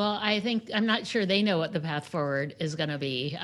Well, I'm not sure they know what the path forward is going to be.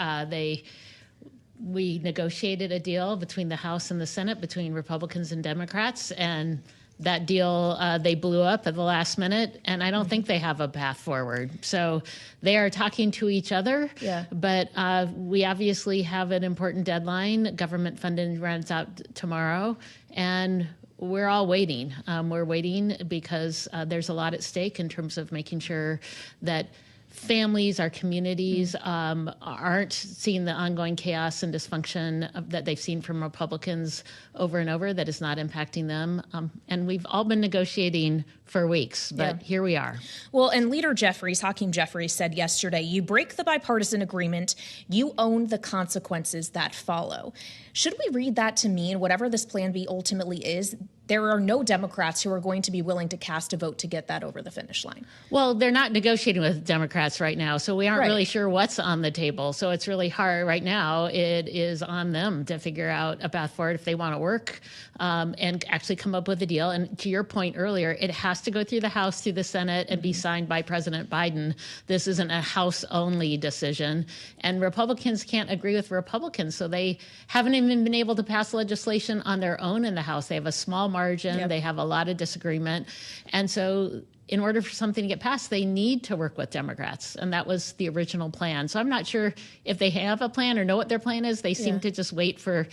We negotiated a deal between the House and the Senate, between Republicans and Democrats, and that deal they blew up at the last minute, and I don't think they have a path forward. So they are talking to each other, but we obviously have an important deadline. Government funding runs out tomorrow, and we're all waiting. We're waiting because there's a lot at stake in terms of making sure that families, our communities aren't seeing the ongoing chaos and dysfunction that they've seen from Republicans over and over that is not impacting them. And we've all been negotiating for weeks, but here we are. Well, and Leader Jeffries, Hakeem Jeffries, said yesterday, you break the bipartisan agreement, you own the consequences that follow. Should we read that to mean whatever this Plan B ultimately is, there are no Democrats who are going to be willing to cast a vote to get that over the finish line? Well, they're not negotiating with Democrats right now, so we aren't really sure what's on the table. So it's really hard right now. It is on them to figure out a path forward if they want to work and actually come up with a deal. And to your point earlier, it has to go through the House, through the Senate, and be signed by President Biden. This isn't a House-only decision. And Republicans can't agree with Republicans, so they haven't even been able to pass legislation on their own in the House. They have a small margin. They have a lot of disagreement. And so in order for something to get passed, they need to work with Democrats. And that was the original plan. So I'm not sure if they have a plan or know what their plan is. They seem to just wait for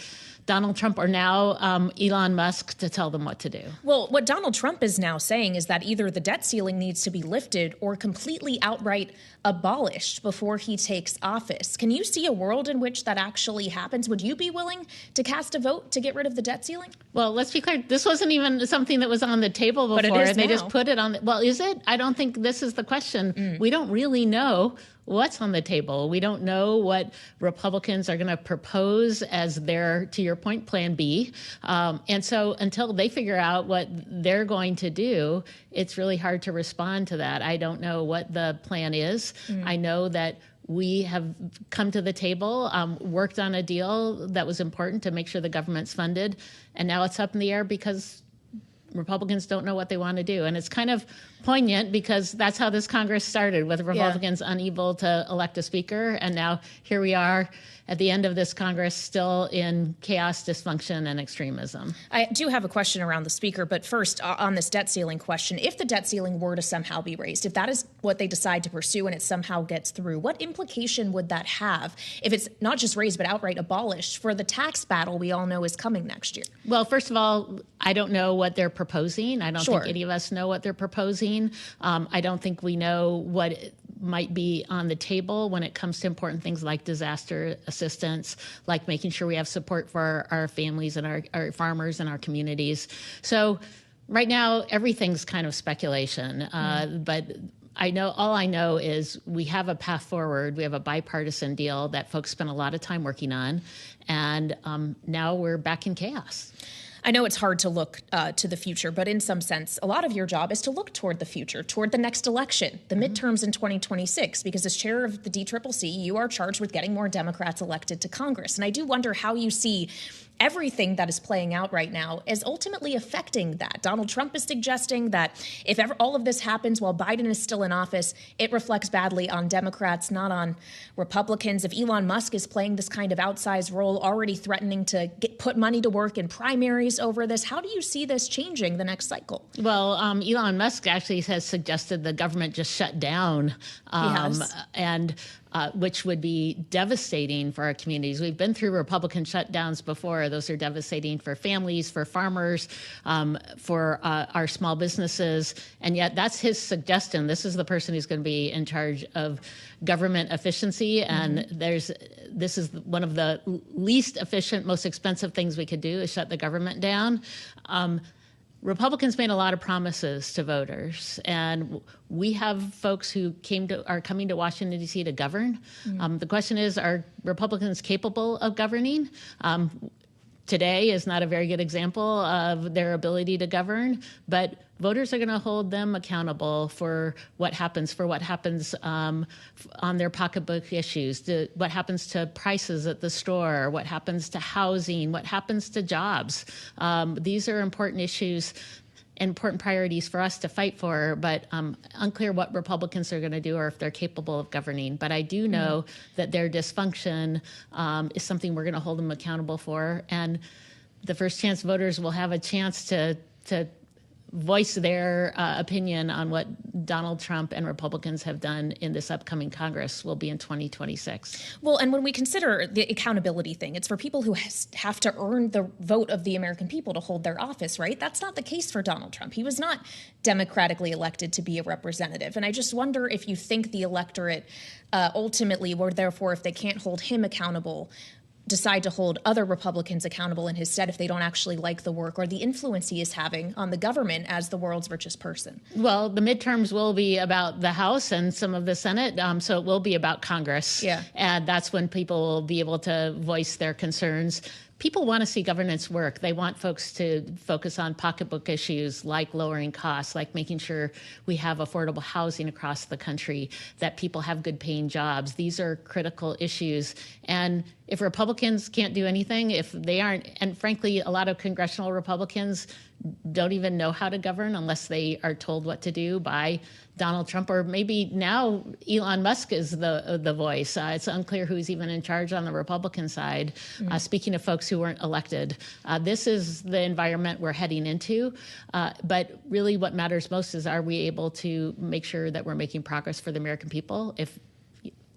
Donald Trump or now Elon Musk to tell them what to do. Well, what Donald Trump is now saying is that either the debt ceiling needs to be lifted or completely outright abolished before he takes office. Can you see a world in which that actually happens? Would you be willing to cast a vote to get rid of the debt ceiling? Well, let's be clear. This wasn't even something that was on the table before. But it is and they now. just put it on. Well, is it? I don't think this is the question. We don't really know what's on the table. We don't know what Republicans are going to propose as their, to your point, Plan B. And so until they figure out what they're going to do, it's really hard to respond to that. I don't know what the plan is. I know that we have come to the table, worked on a deal that was important to make sure the government's funded, and now it's up in the air because Republicans don't know what they want to do. And it's kind of poignant because that's how this Congress started, with Republicans unable to elect a speaker. And now here we are at the end of this Congress, still in chaos, dysfunction, and extremism. I do have a question around the speaker, but first on this debt ceiling question, if the debt ceiling were to somehow be raised, if that is what they decide to pursue and it somehow gets through, what implication would that have if it's not just raised but outright abolished for the tax battle we all know is coming next year? Well, first of all, I don't know what they're proposing. I don't think any of us know what they're proposing. I don't think we know what might be on the table when it comes to important things like disaster assistance, like making sure we have support for our families and our farmers and our communities. So right now, everything's kind of speculation. But all I know is we have a path forward. We have a bipartisan deal that folks spent a lot of time working on. And now we're back in chaos. I know it's hard to look to the future, but in some sense, a lot of your job is to look toward the future, toward the next election, the midterms in 2026, because as chair of the DCCC, you are charged with getting more Democrats elected to Congress. And I do wonder how you see everything that is playing out right now is ultimately affecting that. Donald Trump is suggesting that if ever all of this happens while Biden is still in office, it reflects badly on Democrats, not on Republicans. If Elon Musk is playing this kind of outsized role, already threatening to put money to work in primaries over this, how do you see this changing the next cycle? Well, Elon Musk actually has suggested the government just shut down, which would be devastating for our communities. We've been through Republican shutdowns before. Those are devastating for families, for farmers, for our small businesses. And yet that's his suggestion. This is the person who's going to be in charge of government efficiency. And this is one of the least efficient, most expensive things we could do, is shut the government down. Republicans made a lot of promises to voters, and we have folks who are coming to Washington, D.C. to govern. The question is, are Republicans capable of governing? Today is not a very good example of their ability to govern, but voters are going to hold them accountable for what happens on their pocketbook issues, what happens to prices at the store, what happens to housing, what happens to jobs. These are important issues important priorities for us to fight for, but unclear what Republicans are going to do or if they're capable of governing. But I do know that their dysfunction is something we're going to hold them accountable for. And the first chance voters will have a chance to voice their opinion on what Donald Trump and Republicans have done in this upcoming Congress will be in 2026. Well, and when we consider the accountability thing, it's for people who have to earn the vote of the American people to hold their office, right? That's not the case for Donald Trump. He was not democratically elected to be a representative. And I just wonder if you think the electorate ultimately, or therefore if they can't hold him accountable, decide to hold other Republicans accountable in his stead if they don't actually like the work or the influence he is having on the government as the world's richest person. Well, the midterms will be about the House and some of the Senate, so it will be about Congress. Yeah. And that's when people will be able to voice their concerns. People want to see governance work. They want folks to focus on pocketbook issues like lowering costs, like making sure we have affordable housing across the country, that people have good paying jobs. These are critical issues. And if Republicans can't do anything, if they aren't, and frankly, a lot of congressional Republicans don't even know how to govern unless they are told what to do by Donald Trump, or maybe now Elon Musk is the voice. It's unclear who's even in charge on the Republican side. Speaking of folks who weren't elected, this is the environment we're heading into. But really what matters most is, are we able to make sure that we're making progress for the American people? If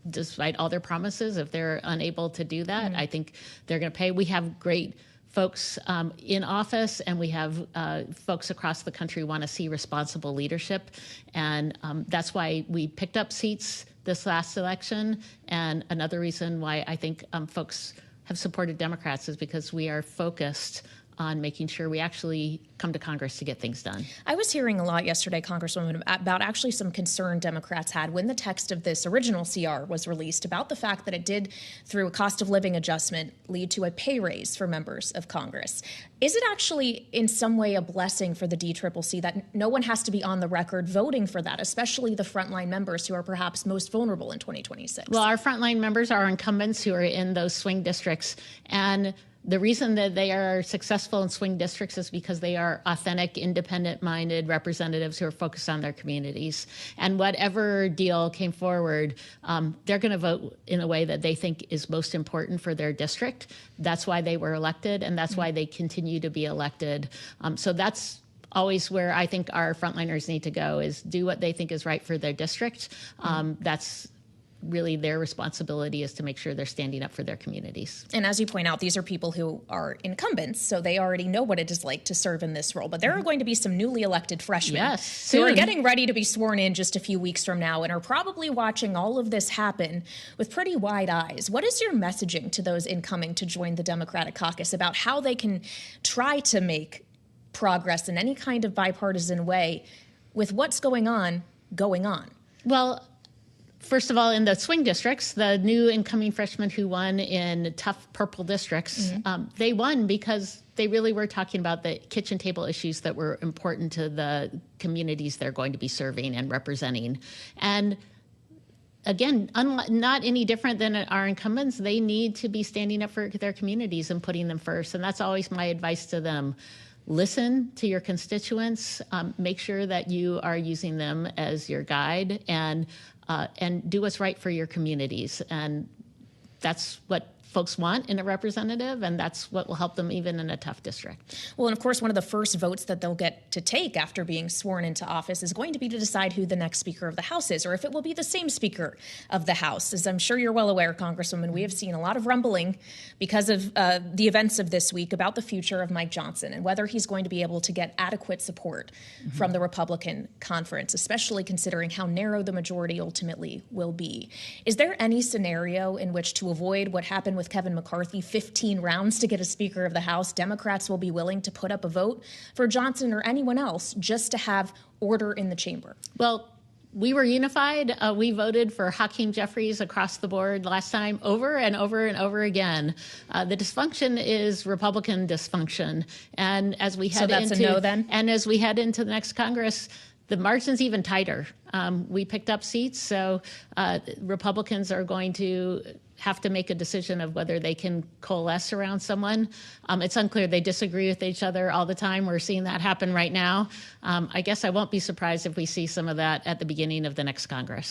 despite all their promises, if they're unable to do that, I think they're going to pay. We have great folks in office, and we have folks across the country want to see responsible leadership. And that's why we picked up seats this last election. And another reason why I think folks have supported Democrats is because we are focused on making sure we actually come to Congress to get things done. I was hearing a lot yesterday, Congresswoman, about actually some concern Democrats had when the text of this original CR was released about the fact that it did, through a cost of living adjustment, lead to a pay raise for members of Congress. Is it actually in some way a blessing for the DCCC that no one has to be on the record voting for that, especially the frontline members who are perhaps most vulnerable in 2026? Well, our frontline members are incumbents who are in those swing districts. And the reason that they are successful in swing districts is because they are authentic, independent-minded representatives who are focused on their communities. And whatever deal came forward, they're going to vote in a way that they think is most important for their district. That's why they were elected, and that's why they continue to be elected. So that's always where I think our frontliners need to go, is do what they think is right for their district. That's really their responsibility, is to make sure they're standing up for their communities. And as you point out, these are people who are incumbents, so they already know what it is like to serve in this role. But there are going to be some newly elected freshmen who are getting ready to be sworn in just a few weeks from now and are probably watching all of this happen with pretty wide eyes. What is your messaging to those incoming to join the Democratic caucus about how they can try to make progress in any kind of bipartisan way with what's going on? Well, first of all, in the swing districts, the new incoming freshmen who won in tough purple districts, they won because they really were talking about the kitchen table issues that were important to the communities they're going to be serving and representing. And again, not any different than our incumbents, they need to be standing up for their communities and putting them first. And that's always my advice to them. Listen to your constituents, make sure that you are using them as your guide, and do what's right for your communities. And that's what folks want in a representative, and that's what will help them even in a tough district. Well, and of course, one of the first votes that they'll get to take after being sworn into office is going to be to decide who the next Speaker of the House is, or if it will be the same Speaker of the House. As I'm sure you're well aware, Congresswoman, we have seen a lot of rumbling because of the events of this week about the future of Mike Johnson and whether he's going to be able to get adequate support from the Republican conference, especially considering how narrow the majority ultimately will be. Is there any scenario in which, to avoid what happened with Kevin McCarthy, 15 rounds to get a Speaker of the House, Democrats will be willing to put up a vote for Johnson or anyone else just to have order in the chamber? Well, we were unified. We voted for Hakeem Jeffries across the board last time, over and over and over again. The dysfunction is Republican dysfunction. And as we head a no then? And as we head into the next Congress, the margin's even tighter. We picked up seats, so Republicans are going to have to make a decision of whether they can coalesce around someone. It's unclear. They disagree with each other all the time. We're seeing that happen right now. I guess I won't be surprised if we see some of that at the beginning of the next Congress.